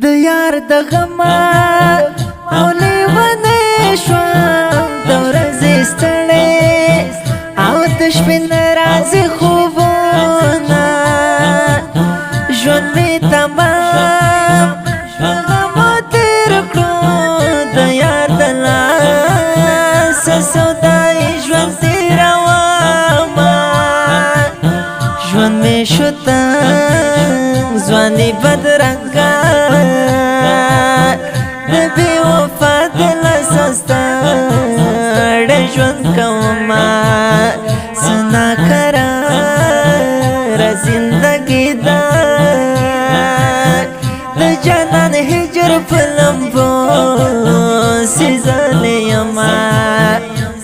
د یار د غما او لیونې شوم د ورځې ستړې او د شپې ناراضي خوبونه ژوند مې تمام غمو تېر کړو د یار د لاسه سودایي ژوند تېرومه ژوند مې شو تنګ ځواني بدرنګه د بې وفا د لاسه ستړی ژوند کومه څه ناقراره زندګي ده د جانان هجر په لمبو سېزلی یمه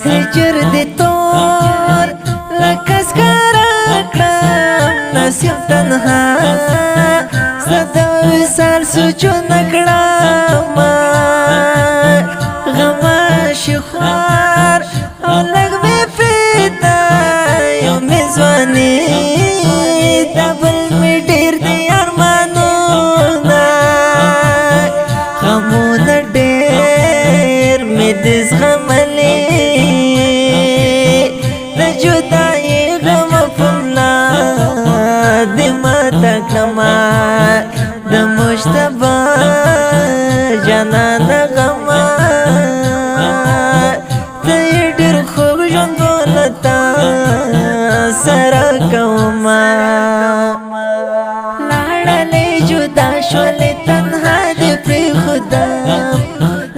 هجر دې تور لکه سکاره کړم نصیب تنها ستا د وصال سوچونه کړم غماشي خوار او لږ مې فدا یو مې ځواني دا بل مې ډېر دي ارمانونه غمونه ډېر مې دي زغملي د جدایي غم په ملا دې ماته کړمه د مجتبی جانان غمه ته یې ډېر خوږ ژوندونه تا سره کومه لاړلې جدا شولې تنها دې پرېښودم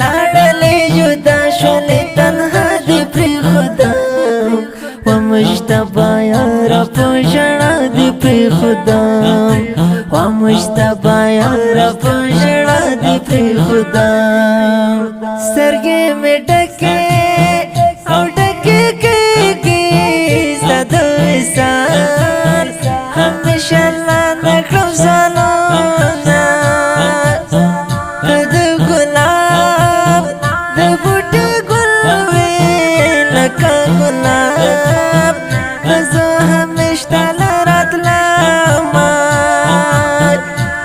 لاړلې جدا شولې تنها دې پرېښودم و مجتبی یاره په ژړا دې پرېښودم و مجتبی یاره په ژړا دې پرېښودم سترګې مې ډکې او ډکې کېږي ستا د وصال همیشه لاندې کړم ځانونه ته د ګلاب د بوټي ګل وې لکه ګلاب زه همیشه تاله راتلمه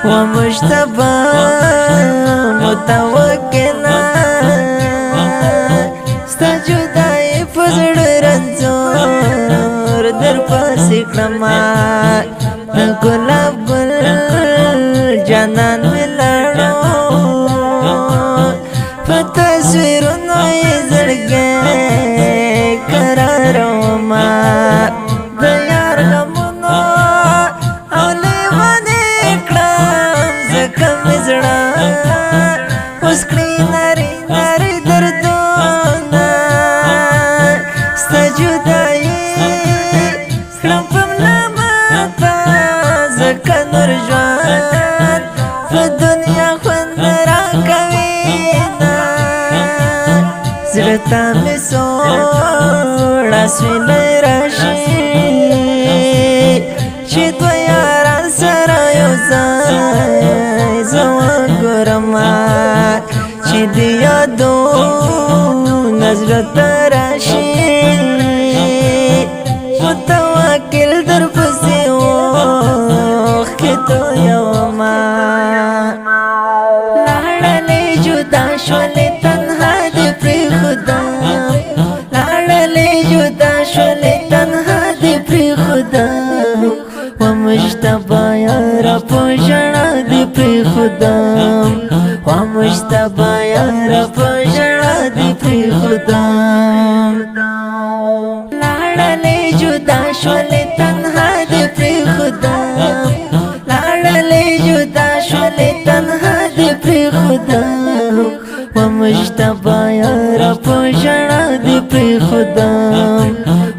و مجتبی متوکله ستا جدایي په زړه رنځور درپسې کړمه د ګلاب ګل جانان مې لاړو په تصویرونو یې زړګی قرارومه د یار غمونو او لیونې کړم ځکه مې زړه اوس کړي ناري ناري دردونه ستا جدایي کړم په ملا ماته ځکه نور ژوند په دنیا خوند راکوينه زړه ته مې سوړ اسویلی راشي چې دوه یاران سره یو ځای زه وګورمه چې د یادونه زړه ته راشي متوکل درپسې اوښکې تویومه لاړلې جدا شولې تنها دې پرېښودم لاړلې جدا شولې تنها دې پرېښودم و مجتبی یاره په ژړا دې پرېښودم و مجتبی یاره په ژړا دې پرېښودم لاړلې جدا شولې تنها دې پرېښودم لاړلې جدا شولې تنها دې پرېښودم و مجتبی یاره په ژړا دې پرېښودم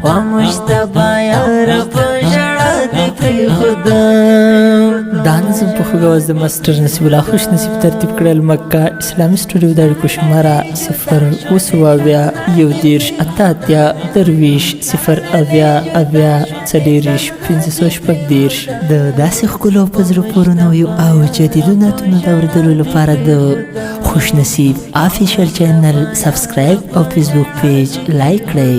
و مجتبی یاره په ژړا دې پرېښودم دا نظم په خوږ اواز د ماسټر نصیب الله خوش نصیب ترتیب کړل مکه اسلامي سټوډیو د اړیکو شماره 0 د داسې ښکلو په زړه پورې نویو او جدیدو نعتونو د اورېدلو لپاره د خوش نصیب افیشل چینل سبسکرایب او فیسبوک پیج لایک کړئ